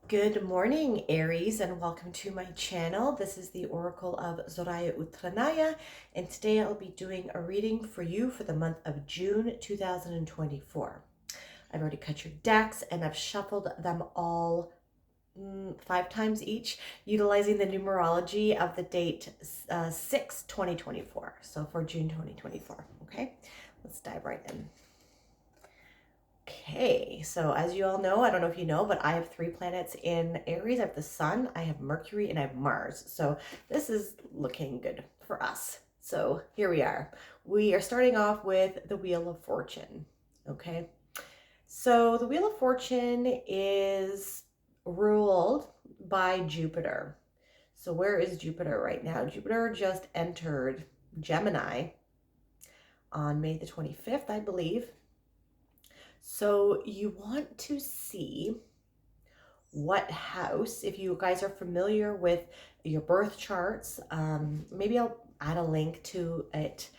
Good morning, Aries, and welcome to my channel. This is the Oracle of Zoraya Utranaya, and today I'll be doing a reading for you for the month of June 2024. I've already cut your decks and I've shuffled them all 5 times each, utilizing the numerology of the date 6/2024. So for June 2024, okay? Let's dive right in. Okay, so as you all know, I don't know if you know, but I have 3 planets in Aries. I have the Sun, I have Mercury, and I have Mars. So this is looking good for us. So here we are. We are starting off with the Wheel of Fortune. Okay, so the Wheel of Fortune is ruled by Jupiter. So where is Jupiter right now? Jupiter just entered Gemini on May the 25th, I believe. So you want to see what house, if you guys are familiar with your birth charts, maybe I'll add a link to it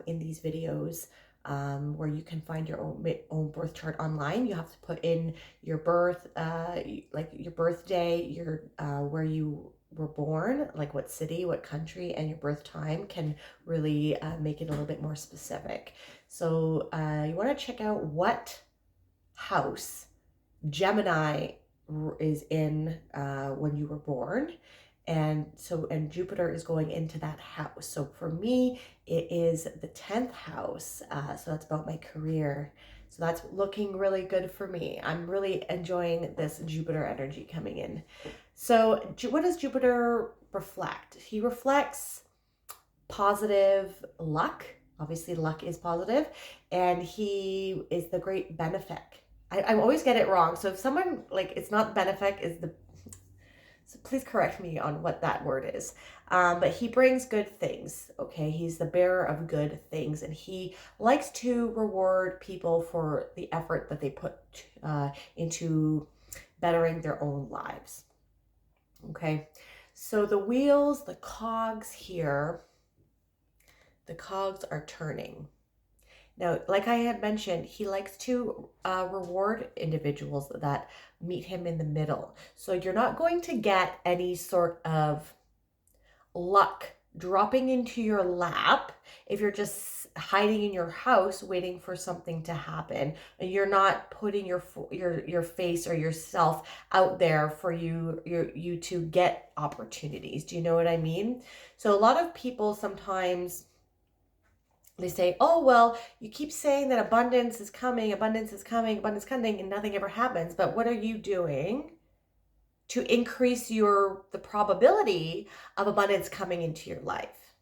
in these videos where you can find your own birth chart online. You have to put in your birth, like your birthday, your where you were born, like what city, what country, and your birth time can really make it a little bit more specific. So you want to check out what house Gemini is in when you were born. And Jupiter is going into that house. So for me, it is the 10th house. So that's about my career. So that's looking really good for me. I'm really enjoying this Jupiter energy coming in. So what does Jupiter reflect? He reflects positive luck. Obviously, luck is positive, and he is the great benefic. I always get it wrong. So if someone, like, it's not benefic, is the, so please correct me on what that word is. But he brings good things. Okay, he's the bearer of good things, and he likes to reward people for the effort that they put into bettering their own lives. Okay, so the wheels, the cogs here, the cogs are turning. Now, like I had mentioned, he likes to reward individuals that meet him in the middle. So you're not going to get any sort of luck dropping into your lap if you're just hiding in your house waiting for something to happen, and you're not putting your face or yourself out there for you to get opportunities. Do you know what I mean? So a lot of people sometimes they say, oh, well, you keep saying that abundance is coming, abundance is coming, abundance is coming, and nothing ever happens. But what are you doing to increase the probability of abundance coming into your life?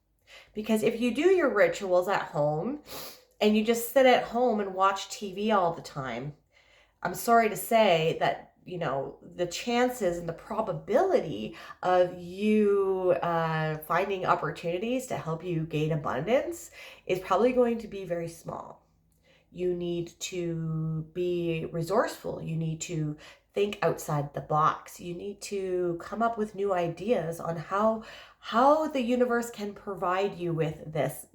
Because if you do your rituals at home and you just sit at home and watch TV all the time, I'm sorry to say that, the chances and the probability of you finding opportunities to help you gain abundance is probably going to be very small. You need to be resourceful. You need to think outside the box. You need to come up with new ideas on how the universe can provide you with this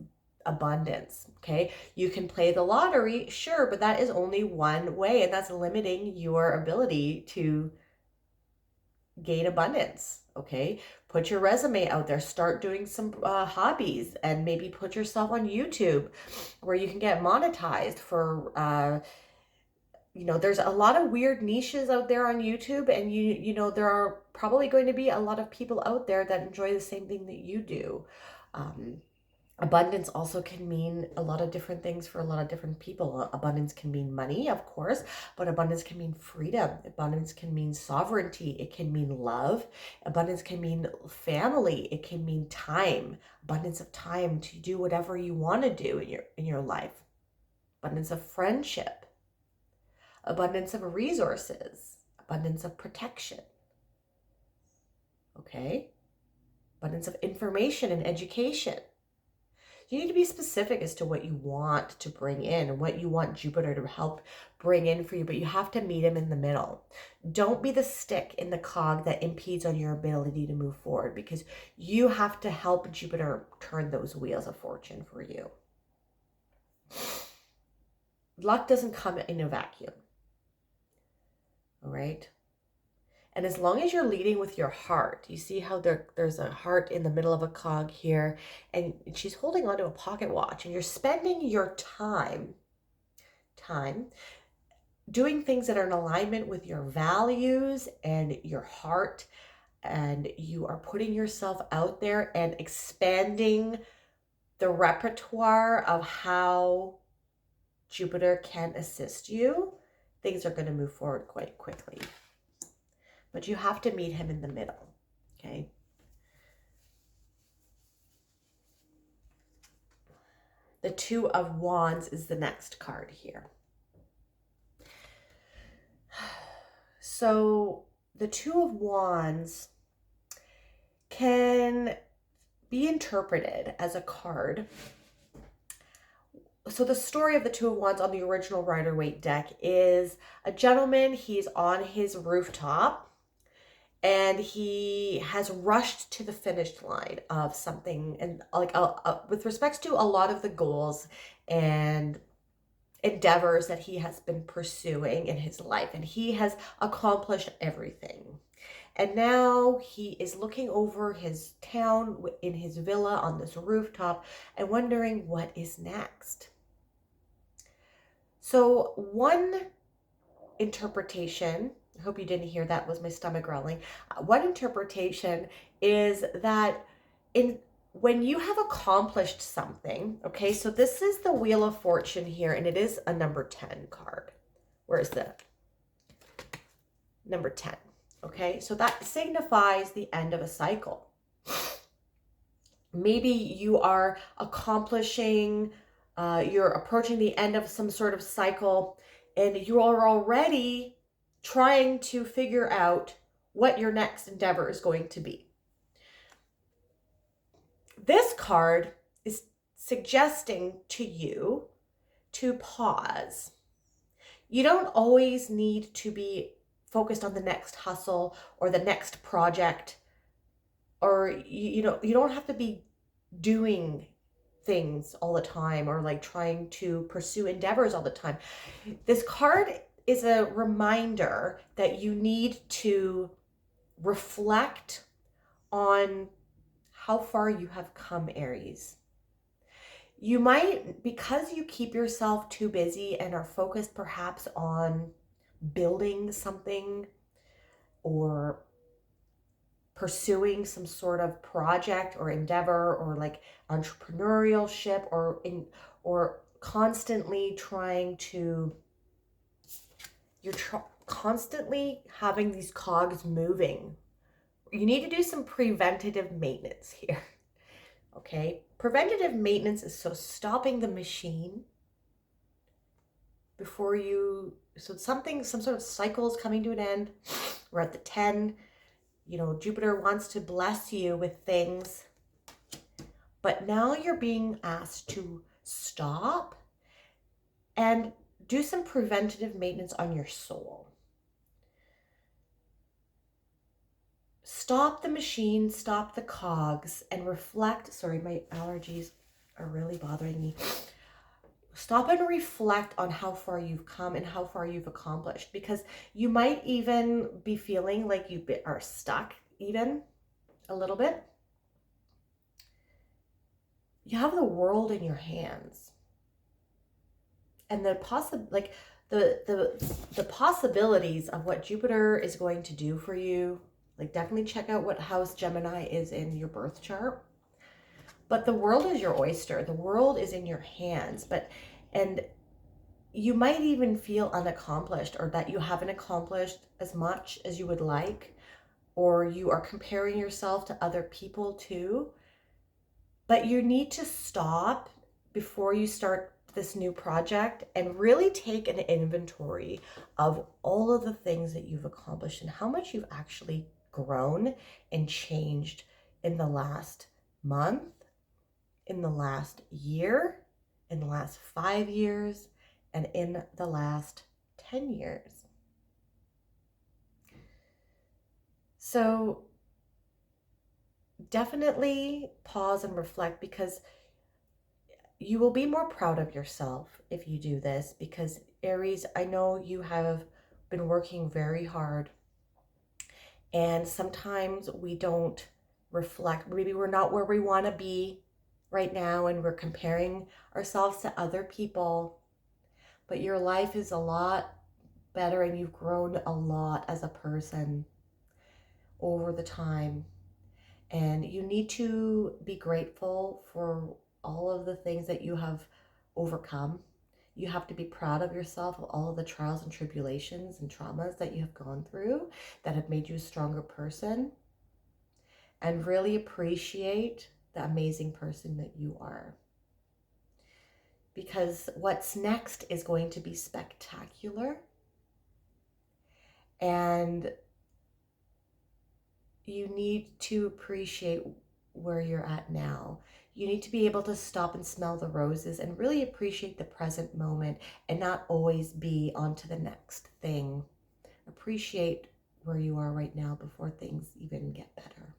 abundance. Okay, you can play the lottery, sure, but that is only one way, and that's limiting your ability to gain abundance. Okay, put your resume out there, start doing some hobbies, and maybe put yourself on YouTube where you can get monetized for there's a lot of weird niches out there on YouTube, and there are probably going to be a lot of people out there that enjoy the same thing that you do. um, Abundance also can mean a lot of different things for a lot of different people. Abundance can mean money, of course, but abundance can mean freedom. Abundance can mean sovereignty. It can mean love. Abundance can mean family. It can mean time. Abundance of time to do whatever you want to do in your life. Abundance of friendship. Abundance of resources. Abundance of protection. Okay? Abundance of information and education. You need to be specific as to what you want to bring in and what you want Jupiter to help bring in for you, but you have to meet him in the middle. Don't be the stick in the cog that impedes on your ability to move forward, because you have to help Jupiter turn those wheels of fortune for you. Luck doesn't come in a vacuum. All right? And as long as you're leading with your heart, you see how there's a heart in the middle of a cog here, and she's holding onto a pocket watch, and you're spending your time doing things that are in alignment with your values and your heart, and you are putting yourself out there and expanding the repertoire of how Jupiter can assist you. Things are going to move forward quite quickly. But you have to meet him in the middle, okay? The Two of Wands is the next card here. So the Two of Wands can be interpreted as a card. So the story of the Two of Wands on the original Rider-Waite deck is a gentleman, he's on his rooftop, and he has rushed to the finish line of something, and like with respects to a lot of the goals and endeavors that he has been pursuing in his life, and he has accomplished everything. And now he is looking over his town in his villa on this rooftop and wondering what is next. So one interpretation, I hope you didn't hear that, was my stomach growling. One interpretation is that when you have accomplished something, okay, so this is the Wheel of Fortune here, and it is a number 10 card. Where's the number 10? Okay, so that signifies the end of a cycle. Maybe you are accomplishing, you're approaching the end of some sort of cycle, and you are already trying to figure out what your next endeavor is going to be. This card is suggesting to you to pause. You don't always need to be focused on the next hustle or the next project, or you don't have to be doing things all the time or like trying to pursue endeavors all the time. This card is a reminder that you need to reflect on how far you have come, Aries. You might, because you keep yourself too busy and are focused perhaps on building something or pursuing some sort of project or endeavor or like entrepreneurship or constantly trying to, constantly having these cogs moving. You need to do some preventative maintenance here. Okay, preventative maintenance is so stopping the machine before so some sort of cycle is coming to an end. We're at the 10. Jupiter wants to bless you with things, but now you're being asked to stop and do some preventative maintenance on your soul. Stop the machine, stop the cogs, and reflect. Sorry, my allergies are really bothering me. Stop and reflect on how far you've come and how far you've accomplished, because you might even be feeling like you are stuck even a little bit. You have the world in your hands, and the possibilities of what Jupiter is going to do for you. Like, definitely check out what house Gemini is in your birth chart. But the world is your oyster. The world is in your hands. And you might even feel unaccomplished, or that you haven't accomplished as much as you would like, or you are comparing yourself to other people too. But you need to stop before you start this new project and really take an inventory of all of the things that you've accomplished and how much you've actually grown and changed in the last month, in the last year, in the last 5 years, and in the last 10 years. So definitely pause and reflect, because you will be more proud of yourself if you do this, because Aries, I know you have been working very hard And sometimes we don't reflect. Maybe we're not where we want to be right now, and we're comparing ourselves to other people. But your life is a lot better, and you've grown a lot as a person over the time. And you need to be grateful for all of the things that you have overcome. You have to be proud of yourself, of all of the trials and tribulations and traumas that you have gone through that have made you a stronger person, and really appreciate the amazing person that you are. Because what's next is going to be spectacular. And you need to appreciate where you're at now. You need to be able to stop and smell the roses and really appreciate the present moment and not always be on to the next thing. Appreciate where you are right now before things even get better.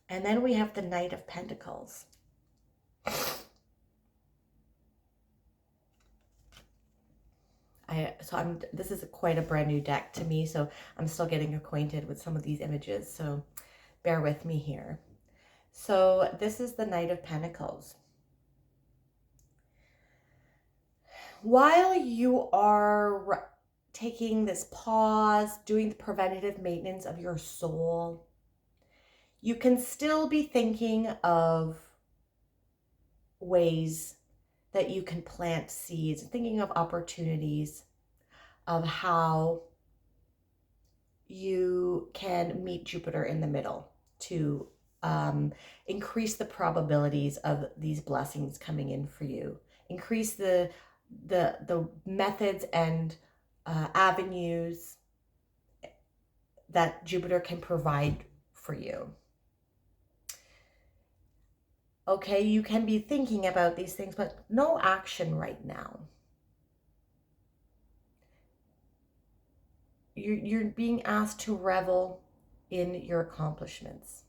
And then we have the Knight of Pentacles. This is quite a brand new deck to me, so I'm still getting acquainted with some of these images, so bear with me here. So this is the Knight of Pentacles. While you are taking this pause, doing the preventative maintenance of your soul, you can still be thinking of ways that you can plant seeds, thinking of opportunities of how you can meet Jupiter in the middle to increase the probabilities of these blessings coming in for you. Increase the methods and avenues that Jupiter can provide for you. Okay, you can be thinking about these things, but no action right now. You're being asked to revel in your accomplishments.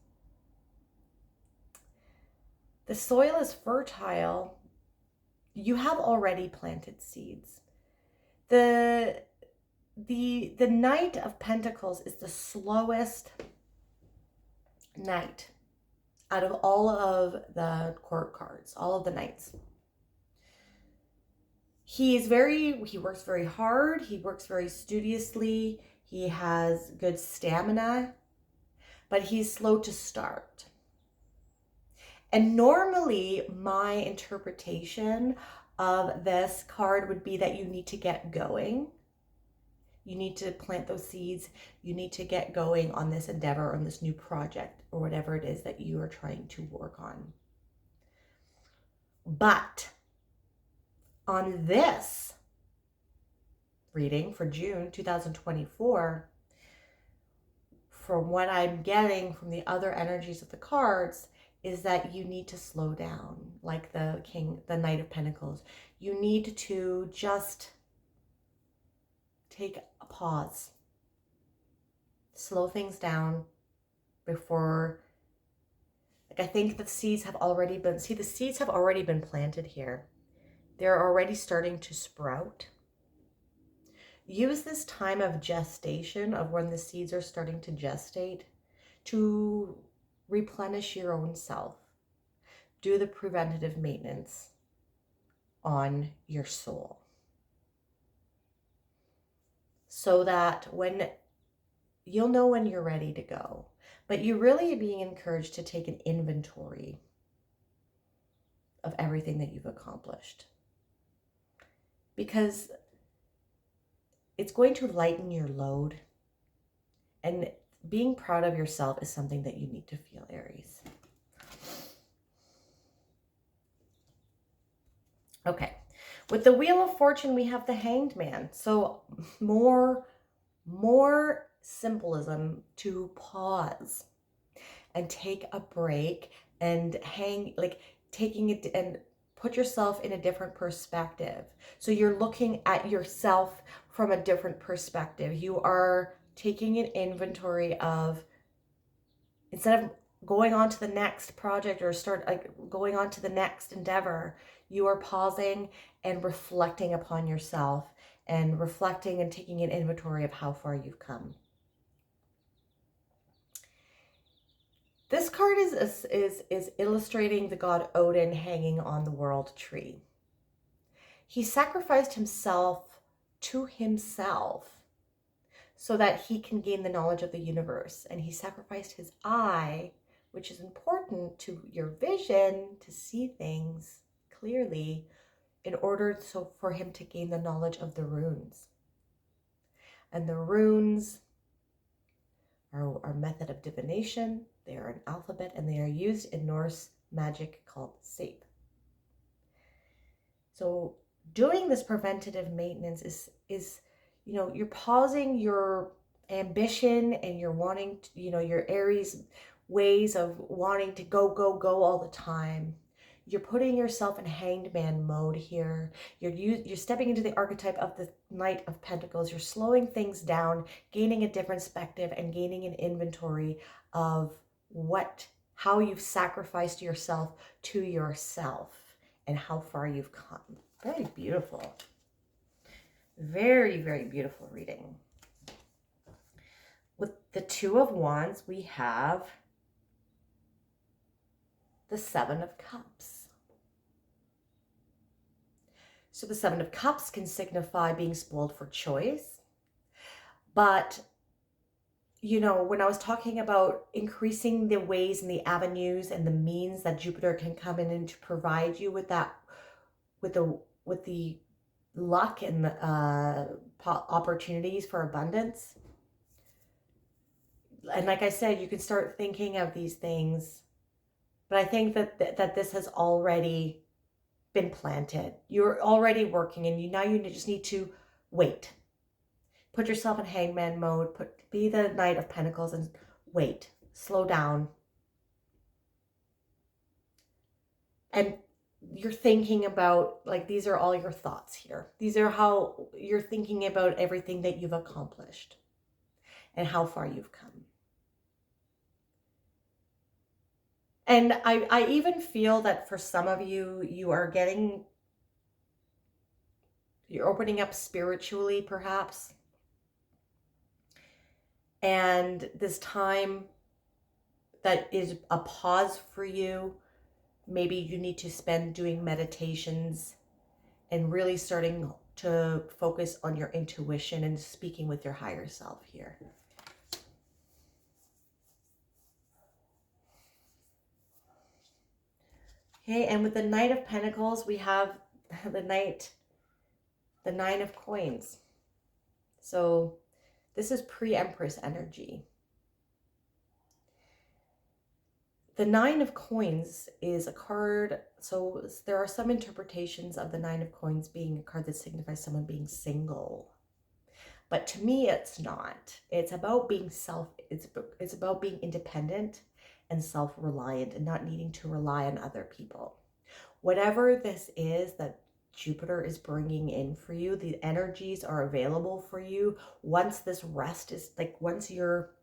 The soil is fertile. You have already planted seeds. The Knight of Pentacles is the slowest knight out of all of the court cards, all of the knights. He works very hard. He works very studiously. He has good stamina, but he's slow to start. And normally my interpretation of this card would be that you need to get going. You need to plant those seeds. You need to get going on this endeavor, on this new project, or whatever it is that you are trying to work on. But on this reading for June 2024, from what I'm getting from the other energies of the cards, is that you need to slow down, like the Knight of Pentacles. You need to just take a pause, slow things down before, like, I think the seeds have already been, the seeds have already been planted here. They're already starting to sprout. Use this time of gestation, of when the seeds are starting to gestate, to replenish your own self. Do the preventative maintenance on your soul, so that when you'll know when you're ready to go. But you're really being encouraged to take an inventory of everything that you've accomplished, because it's going to lighten your load, and being proud of yourself is something that you need to feel, Aries. Okay, with the Wheel of Fortune, we have the Hanged Man. So more symbolism to pause and take a break and taking it and put yourself in a different perspective. So you're looking at yourself from a different perspective. You are taking an inventory of, instead of going on to the next project or going on to the next endeavor, you are pausing and reflecting upon yourself and reflecting and taking an inventory of how far you've come. This card is illustrating the god Odin hanging on the world tree. He sacrificed himself to himself so that he can gain the knowledge of the universe. And he sacrificed his eye, which is important to your vision, to see things clearly, in order for him to gain the knowledge of the runes. And the runes are a method of divination. They are an alphabet, and they are used in Norse magic called sape. So doing this preventative maintenance is you're pausing your ambition and you're wanting to, your Aries ways of wanting to go all the time. You're putting yourself in hanged man mode here. You're stepping into the archetype of the Knight of Pentacles. You're slowing things down, gaining a different perspective, and gaining an inventory of how you've sacrificed yourself to yourself and how far you've come. Very beautiful. Very, very beautiful reading. With the Two of Wands, we have the Seven of Cups. So the Seven of Cups can signify being spoiled for choice. But, when I was talking about increasing the ways and the avenues and the means that Jupiter can come in and to provide you with that, with the luck and opportunities for abundance. And like I said, you can start thinking of these things, but I think that this has already been planted. You're already working, and now you just need to wait. Put yourself in hangman mode. Be the Knight of Pentacles and wait. Slow down. And you're thinking about, these are all your thoughts here. These are how you're thinking about everything that you've accomplished and how far you've come. And I even feel that for some of you, you're opening up spiritually, perhaps. And this time that is a pause for you, maybe you need to spend doing meditations and really starting to focus on your intuition and speaking with your higher self here. Okay, and with the Knight of Pentacles, we have the Nine of Coins. So this is pre-Empress energy. The Nine of Coins is a card, so there are some interpretations of the Nine of Coins being a card that signifies someone being single. But to me, it's not. It's about being it's about being independent and self-reliant and not needing to rely on other people. Whatever this is that Jupiter is bringing in for you, the energies are available for you once this rest is, once your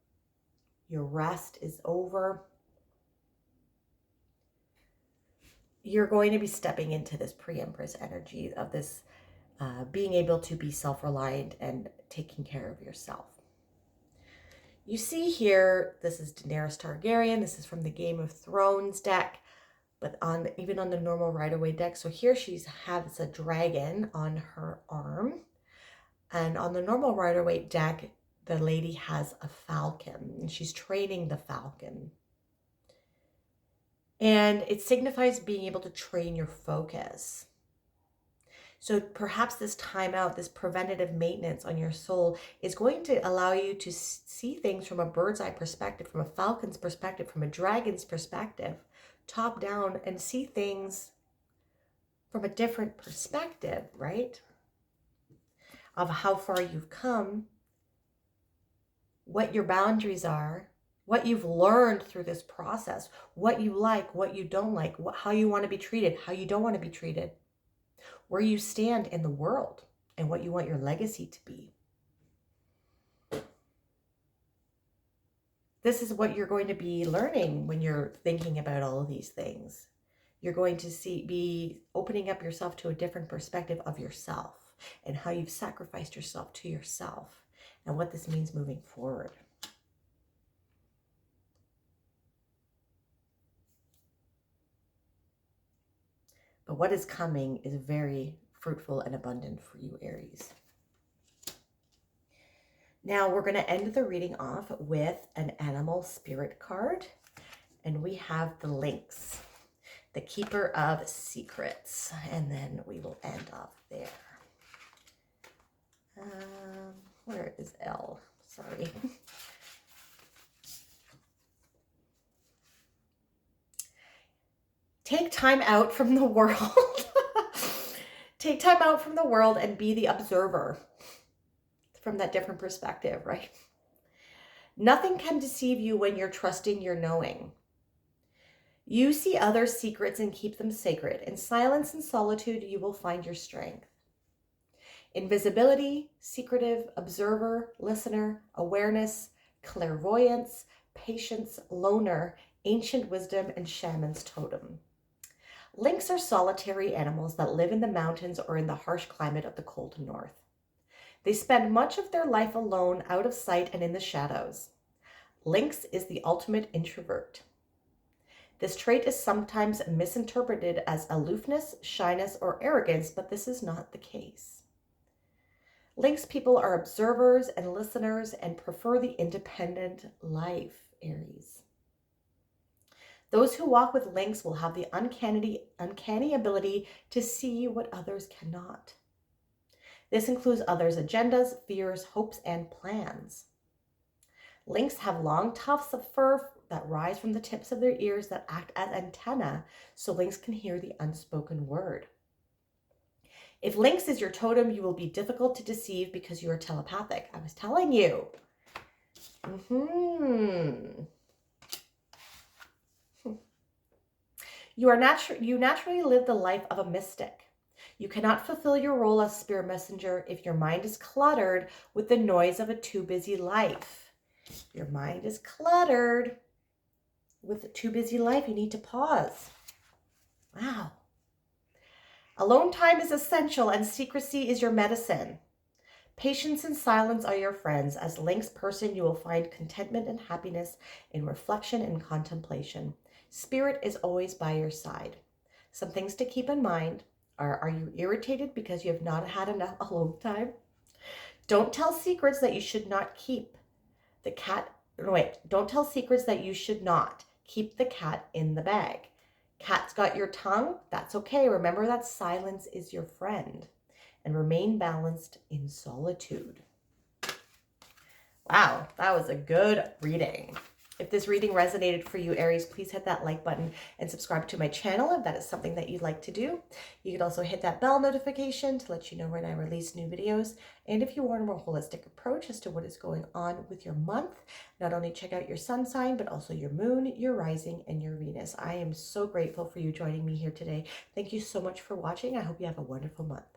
rest is over, you're going to be stepping into this pre-Empress energy of this being able to be self-reliant and taking care of yourself. You see here, this is Daenerys Targaryen. This is from the Game of Thrones deck, but even on the normal Rider-Waite deck. So here she has a dragon on her arm. And on the normal Rider-Waite deck, the lady has a falcon, and she's training the falcon. And it signifies being able to train your focus. So perhaps this time out, this preventative maintenance on your soul is going to allow you to see things from a bird's eye perspective, from a falcon's perspective, from a dragon's perspective, top down, and see things from a different perspective, right? Of how far you've come, what your boundaries are, what you've learned through this process, what you like, what you don't like, how you want to be treated, how you don't want to be treated, where you stand in the world, and what you want your legacy to be. This is what you're going to be learning when you're thinking about all of these things. You're going to be opening up yourself to a different perspective of yourself. and how you've sacrificed yourself to yourself and what this means moving forward. But what is coming is very fruitful and abundant for you, Aries. Now we're going to end the reading off with an animal spirit card. And we have the lynx, the keeper of secrets. And then we will end off there. Where is L? Sorry. Take time out from the world. Take time out from the world and be the observer from that different perspective, right? Nothing can deceive you when you're trusting your knowing. You see others' secrets and keep them sacred. In silence and solitude, you will find your strength. Invisibility, secretive, observer, listener, awareness, clairvoyance, patience, loner, ancient wisdom, and shaman's totem. Lynx are solitary animals that live in the mountains or in the harsh climate of the cold north. They spend much of their life alone, out of sight and in the shadows. Lynx is the ultimate introvert. This trait is sometimes misinterpreted as aloofness, shyness, or arrogance, but this is not the case. Lynx people are observers and listeners and prefer the independent life, Aries. Those who walk with lynx will have the uncanny ability to see what others cannot. This includes others' agendas, fears, hopes, and plans. Lynx have long tufts of fur that rise from the tips of their ears that act as antennae so lynx can hear the unspoken word. If lynx is your totem, you will be difficult to deceive because you are telepathic. I was telling you. You naturally live the life of a mystic. You cannot fulfill your role as spirit messenger if your mind is cluttered with the noise of a too busy life. Your mind is cluttered with a too busy life. You need to pause. Wow. Alone time is essential and secrecy is your medicine. Patience and silence are your friends. As lynx person, you will find contentment and happiness in reflection and contemplation. Spirit is always by your side. Some things to keep in mind are you irritated because you have not had enough alone time? Don't tell secrets that you should not keep. Don't tell secrets that you should not. Keep the cat in the bag. Cat's got your tongue? That's okay. Remember that silence is your friend. And remain balanced in solitude. Wow, that was a good reading. If this reading resonated for you, Aries, please hit that like button and subscribe to my channel if that is something that you'd like to do. You can also hit that bell notification to let you know when I release new videos. And if you want a more holistic approach as to what is going on with your month, not only check out your sun sign, but also your moon, your rising, and your Venus. I am so grateful for you joining me here today. Thank you so much for watching. I hope you have a wonderful month.